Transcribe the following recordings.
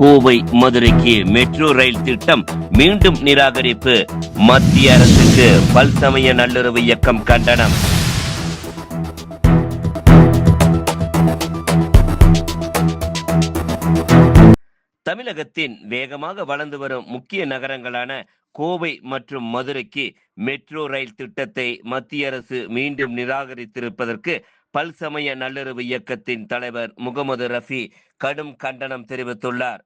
கோவை மதுரைக்கு metro rail திட்டம் மீண்டும் நிராகரிப்பு. மத்திய அரசுக்கு பல்சமய நல்லுறவு இயக்கம் கண்டனம். தமிழகத்தின் வேகமாக வளர்ந்து வரும் முக்கிய நகரங்களான கோவை மற்றும் மதுரைக்கு மெட்ரோ ரயில் திட்டத்தை மத்திய அரசு மீண்டும் நிராகரித்திருப்பதற்கு பல்சமய நல்லுறவு இயக்கத்தின் தலைவர் முகமது ரஃபி கடும் கண்டனம் தெரிவித்துள்ளார்.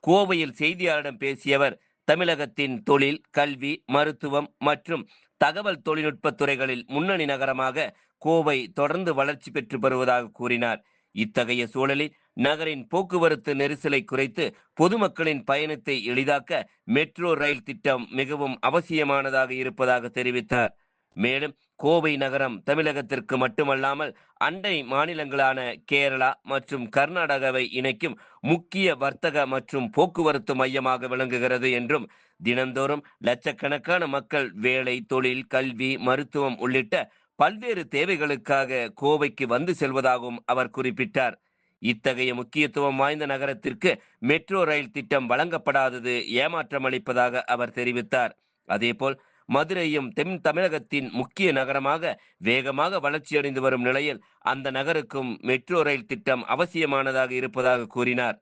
கோவையில் செய்தியாளரிடம் பேசிய அவர், தமிழகத்தின் தொழில், கல்வி, மருத்துவம் மற்றும் தகவல் தொழில்நுட்ப துறைகளில் முன்னணி நகரமாக கோவை தொடர்ந்து வளர்ச்சி பெற்று வருவதாக கூறினார். இத்தகைய சூழலில் நகரின் போக்குவரத்து நெரிசலை குறைத்து பொதுமக்களின் பயணத்தை எளிதாக்க மெட்ரோ ரயில் திட்டம் மிகவும் அவசியமானதாக இருப்பதாக தெரிவித்தார். மேலும் கோவை நகரம் தமிழகத்திற்கு மட்டுமல்லாமல் அண்டை மாநிலங்களான கேரளா மற்றும் கர்நாடகாவை இணைக்கும் முக்கிய வர்த்தக மற்றும் போக்குவரத்து மையமாக விளங்குகிறது என்றும், தினந்தோறும் லட்சக்கணக்கான மக்கள் வேலை, தொழில், கல்வி, மருத்துவம் உள்ளிட்ட பல்வேறு தேவைகளுக்காக கோவைக்கு வந்து செல்வதாகவும் அவர் குறிப்பிட்டார். இத்தகைய முக்கியத்துவம் வாய்ந்த நகரத்திற்கு மெட்ரோ ரயில் திட்டம் வழங்கப்படாதது ஏமாற்றம் அளிப்பதாக அவர் தெரிவித்தார். அதேபோல் மதுரையும் தென் தமிழகத்தின் முக்கிய நகரமாக வேகமாக வளர்ச்சியடைந்து வரும் நிலையில் அந்த நகருக்கும் மெட்ரோ ரயில் திட்டம் அவசியமானதாக இருப்பதாக கூறினார்.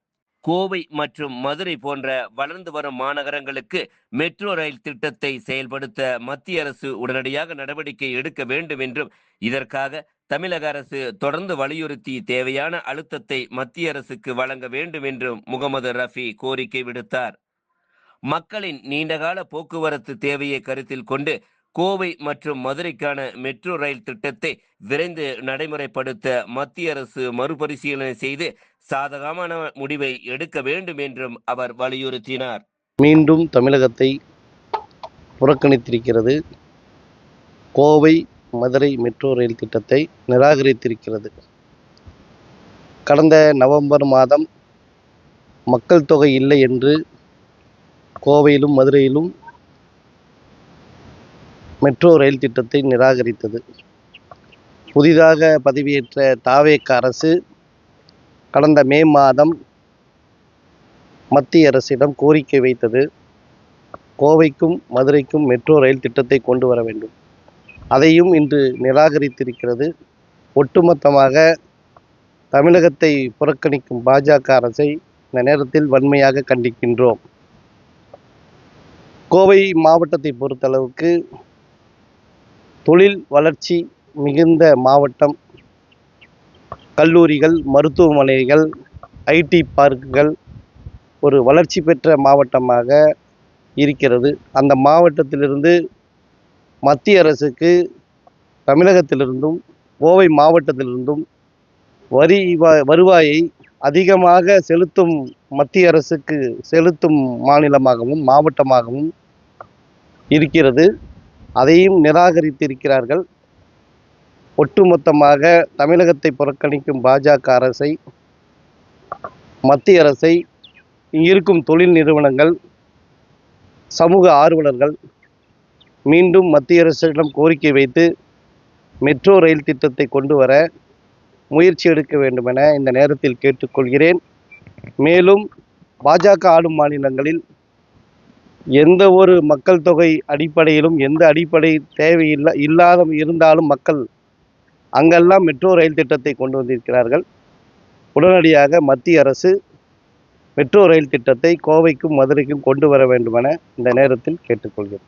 கோவை மற்றும் மதுரை போன்ற வளர்ந்து வரும் மாநகரங்களுக்கு மெட்ரோ ரயில் திட்டத்தை செயல்படுத்த மத்திய அரசு உடனடியாக நடவடிக்கை எடுக்க வேண்டும் என்றும், இதற்காக தமிழக அரசு தொடர்ந்து வலியுறுத்தி தேவையான அழுத்தத்தை மத்திய அரசுக்கு வழங்க வேண்டும் என்றும் முகமது ரஃபி கோரிக்கை விடுத்தார். மக்களின் நீண்டகால போக்குவரத்து தேவையை கருத்தில் கொண்டு கோவை மற்றும் மதுரைக்கான மெட்ரோ ரயில் திட்டத்தை விரைந்து நடைமுறைப்படுத்த மத்திய அரசு மறுபரிசீலனை செய்து சாதகமான முடிவை எடுக்க வேண்டும் என்றும் அவர் வலியுறுத்தினார். மீண்டும் தமிழகத்தை புறக்கணித்திருக்கிறது. கோவை மதுரை மெட்ரோ ரயில் திட்டத்தை நிராகரித்திருக்கிறது. கடந்த நவம்பர் மாதம் மக்கள் தொகை இல்லை என்று கோவையிலும் மதுரையிலும் மெட்ரோ ரயில் திட்டத்தை நிராகரித்தது. புதிதாக பதவியேற்ற தாவேக அரசு கடந்த மே மாதம் மத்திய அரசிடம் கோரிக்கை வைத்தது, கோவைக்கும் மதுரைக்கும் மெட்ரோ ரயில் திட்டத்தை கொண்டு வர வேண்டும். அதையும் இன்று நிராகரித்திருக்கிறது. ஒட்டுமொத்தமாக தமிழகத்தை புறக்கணிக்கும் பாஜக அரசை இந்த நேரத்தில் வன்மையாக கண்டிக்கின்றோம். கோவை மாவட்டத்தை பொறுத்தளவுக்கு தொழில் வளர்ச்சி மிகுந்த மாவட்டம். கல்லூரிகள், மருத்துவமனைகள், ஐடி பார்க்குகள் ஒரு வளர்ச்சி பெற்ற மாவட்டமாக இருக்கிறது. அந்த மாவட்டத்திலிருந்து மத்திய அரசுக்கு தமிழகத்திலிருந்தும் கோவை மாவட்டத்திலிருந்தும் வருவாயை அதிகமாக செலுத்தும் மத்திய அரசுக்கு செலுத்தும் மாநிலமாகவும் மாவட்டமாகவும் இருக்கிறது. அதையும் நிராகரித்திருக்கிறார்கள். ஒட்டுமொத்தமாக தமிழகத்தை புறக்கணிக்கும் பாஜக அரசை, மத்திய அரசை, இருக்கும் தொழில் நிறுவனங்கள், சமூக ஆர்வலர்கள் மீண்டும் மத்திய அரசிடம் கோரிக்கை வைத்து மெட்ரோ ரயில் திட்டத்தை கொண்டு வர முயற்சி எடுக்க வேண்டும் என இந்த நேரத்தில் கேட்டுக்கொள்கிறேன். மேலும் பாஜக ஆளும் மாநிலங்களில் எந்த ஒரு மக்கள் தொகை அடிப்படையிலும் எந்த அடிப்படை இல்லாத இருந்தாலும் மக்கள் அங்கெல்லாம் மெட்ரோ ரயில் திட்டத்தை கொண்டு வந்திருக்கிறார்கள். உடனடியாக மத்திய அரசு மெட்ரோ ரயில் திட்டத்தை கோவைக்கும் மதுரைக்கும் கொண்டு வர வேண்டும் என இந்த நேரத்தில் கேட்டுக்கொள்கிறேன்.